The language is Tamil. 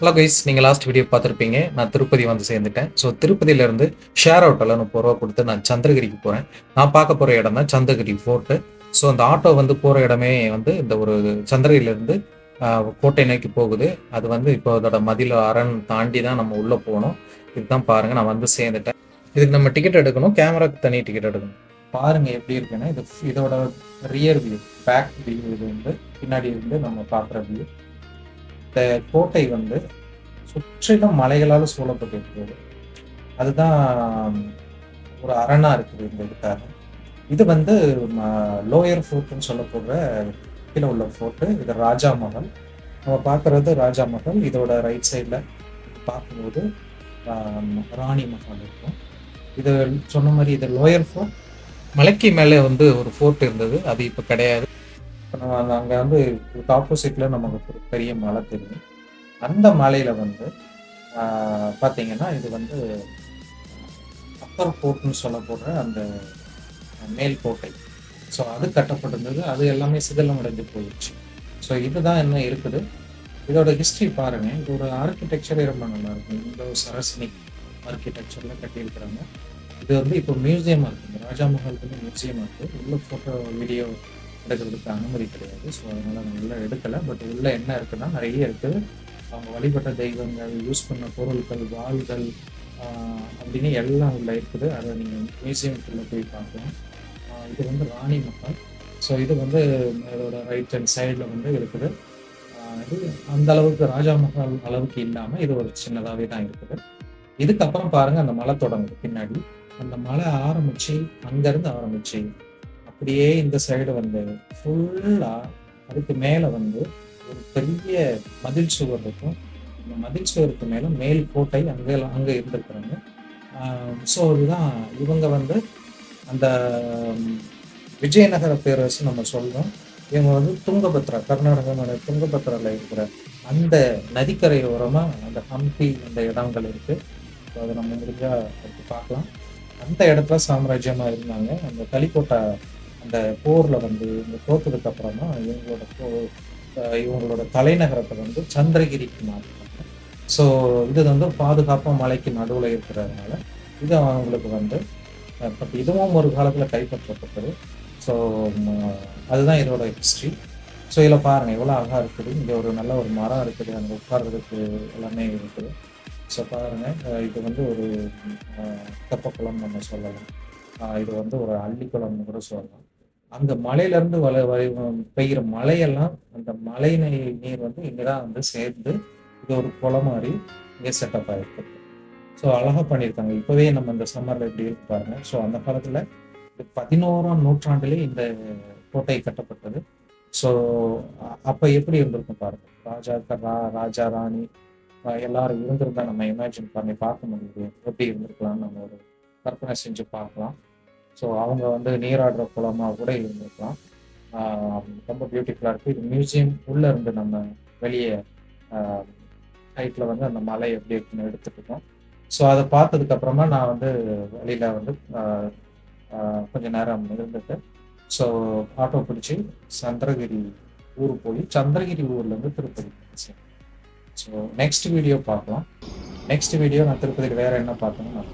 ஹலோ கைஸ், நீங்கள் லாஸ்ட் வீடியோ பார்த்துருப்பீங்க. நான் திருப்பதி வந்து சேர்ந்துட்டேன். ஸோ திருப்பதியிலேருந்து ஷேர் ஆட்டோவில் 30 ரூபா கொடுத்து நான் சந்திரகிரிக்கு போகிறேன். நான் பார்க்க போகிற இடம் தான் சந்திரகிரி ஃபோர்ட்டு. ஸோ அந்த ஆட்டோ வந்து போகிற இடமே வந்து இந்த ஒரு சந்திரகிரியிலேருந்து கோட்டை நோக்கி போகுது. அது வந்து இப்போ அதோட மதில் அரண் தாண்டி தான் நம்ம உள்ளே போகணும். இதுதான் பாருங்கள், நான் வந்து சேர்ந்துட்டேன். இதுக்கு நம்ம டிக்கெட் எடுக்கணும், கேமராக்கு தனி டிக்கெட் எடுக்கணும். பாருங்கள் எப்படி இருக்குன்னா, இதோட ரியர் வியூ, பேக் வியூ. இது வந்து பின்னாடி இருந்து நம்ம பார்க்குற வியூ. இந்த கோட்டை வந்து சுற்றிலும் மலைகளால் சூழப்பட்டிருக்கிறது. அதுதான் ஒரு அரணா இருக்குது இந்த இதுக்காக. இது வந்து லோயர் ஃபோர்ட்னு சொல்லப்படுற கீழே உள்ள ஃபோர்ட்டு. இது ராஜா மஹல். நம்ம பார்க்குறது ராஜா மஹல். இதோட ரைட் சைடில் பார்க்கும்போது ராணி மஹல் இருக்கும். இது சொன்ன மாதிரி இது லோயர் ஃபோர்ட். மலைக்கு மேலே வந்து ஒரு ஃபோர்ட் இருந்தது, அது இப்போ கிடையாது. இப்போ நம்ம அங்கே வந்து ஆப்போசிட்டில் நமக்கு ஒரு பெரிய மலை தெரியும். அந்த மலையில் வந்து பார்த்தீங்கன்னா இது வந்து அப்பர் ஃபோர்ட்னு சொல்லப்படுற அந்த மேல் கோட்டை. ஸோ அது கட்டப்பட்டிருந்தது. அது எல்லாமே சிதிலம் அடைந்து போயிடுச்சு. ஸோ இதுதான் என்ன இருக்குது. இதோட ஹிஸ்ட்ரி பாருங்க. இதோட ஆர்கிடெக்சரே ரொம்ப நல்லா இருக்கும். இந்த சரஸ்னிக் ஆர்கிடெக்சர்ல கட்டியிருக்கிறாங்க. இது வந்து இப்போ மியூசியமாக இருக்குது. ராஜா மஹால் வந்து மியூசியமாக இருக்குது. உள்ள ஃபோட்டோ வீடியோ எடுக்கிறதுக்கு அனுமதி கிடையாது. ஸோ அதனால நான் உள்ள எடுக்கலை. பட் உள்ள என்ன இருக்குன்னா நிறைய இருக்குது. அவங்க வழிபட்ட தெய்வங்கள், யூஸ் பண்ண பொருட்கள், வாள்கள் அப்படின்னு எல்லாம் உள்ள இருக்குது. அதை நீங்கள் மியூசியம்குள்ளே போய் பார்க்கலாம். இது வந்து ராணி மஹால். ஸோ இது வந்து இதோட ரைட் ஹேண்ட் சைடில் வந்து இருக்குது. இது அந்த அளவுக்கு ராஜா மஹால் அளவுக்கு இல்லாமல் இது ஒரு சின்னதாகவே தான் இருக்குது. இதுக்கப்புறம் பாருங்கள், அந்த மலை தொடங்குது பின்னாடி. அந்த மலை ஆரம்பிச்சு அங்கேருந்து ஆரம்பிச்சு அப்படியே இந்த சைடு வந்து ஃபுல்லாக அதுக்கு மேலே வந்து ஒரு பெரிய மதில் சுவர் இருக்கும். அந்த மதில் சுவருக்கு மேலே மேல் கோட்டை அங்கே இருந்திருக்கிறாங்க. ஸோ இதுதான் இவங்க வந்து அந்த விஜயநகர பேரரசு நம்ம சொல்கிறோம். இவங்க வந்து துங்கபத்ரா, கர்நாடகாவோட துங்கபத்ராவில் இருக்கிற அந்த நதிக்கரை ஓரமாக அந்த ஹம்பி அந்த இடங்கள் இருக்குது. ஸோ அதை நம்ம முடிஞ்சால் அடுத்து பார்க்கலாம். அந்த இடத்துல சாம்ராஜ்யமாக இருந்தாங்க. அந்த கலிக்கோட்டை அந்த போரில் வந்து இந்த தோற்றதுக்கு அப்புறமா இவங்களோட தலைநகரத்தை வந்து சந்திரகிரிக்கு மாற்றினாங்க. ஸோ இது வந்து பாதுகாப்பாக மலைக்கு நடுவில் இருக்கிறதுனால இது அவங்களுக்கு வந்து பட் இதுவும் ஒரு காலத்தில் கைப்பற்றப்பட்டது. ஸோ அதுதான் இதோட ஹிஸ்ட்ரி. ஸோ இதில் பாருங்கள் எவ்வளோ அழகாக இருக்குது. இங்கே ஒரு நல்ல ஒரு மரம் இருக்குது, அங்கே உட்கார்றதுக்கு எல்லாமே இருக்குது. ஸோ பாருங்கள், இது வந்து ஒரு தெப்பக்குளம் நம்ம சொல்லலாம். இது வந்து ஒரு அள்ளிக்குளம்னு கூட சொல்லலாம். அங்கே மலையிலேருந்து பெய்கிற மழையெல்லாம் அந்த மழை நீர் வந்து இங்கே தான் வந்து சேர்ந்து இது ஒரு குளம் மாதிரி இங்கே செட்டப் ஆகிருக்கு. ஸோ அழகாக பண்ணியிருக்காங்க. இப்போவே நம்ம இந்த சம்மரில் எப்படி இருக்கு பாருங்க. ஸோ அந்த காலத்தில் 11ஆம் நூற்றாண்டிலே இந்த கோட்டை கட்டப்பட்டது. ஸோ அப்போ எப்படி இருந்திருக்கும் பாருங்க. ராஜா ராணி எல்லாரும் இருந்திருந்தா நம்ம இமேஜின் பண்ணி பார்க்க முடியுது. எப்படி இருந்திருக்கலாம்னு நம்ம ஒரு கற்பனை செஞ்சு பார்க்கலாம். ஸோ அவங்க வந்து நீராடுற குளமாக கூட இருந்திருக்கலாம். ரொம்ப பியூட்டிஃபுல்லாக இருக்குது. இது மியூசியம் உள்ளே இருந்து நம்ம வெளியே ஹைட்டில் வந்து அந்த மலை எப்படி இருக்குன்னு எடுத்துட்டு இருக்கோம். ஸோ அதை பார்த்ததுக்கு அப்புறமா நான் வந்து வழியில் வந்து கொஞ்ச நேரம் இருந்துட்டு ஸோ ஆட்டோ பிடிச்சி சந்திரகிரி ஊர் போய் சந்திரகிரி ஊர்லேருந்து திருப்பதி. ஸோ நெக்ஸ்ட் வீடியோ பார்க்கலாம். நெக்ஸ்ட் வீடியோ நான் திருப்பதியில் வேறு என்ன பார்த்தேன்னு நான்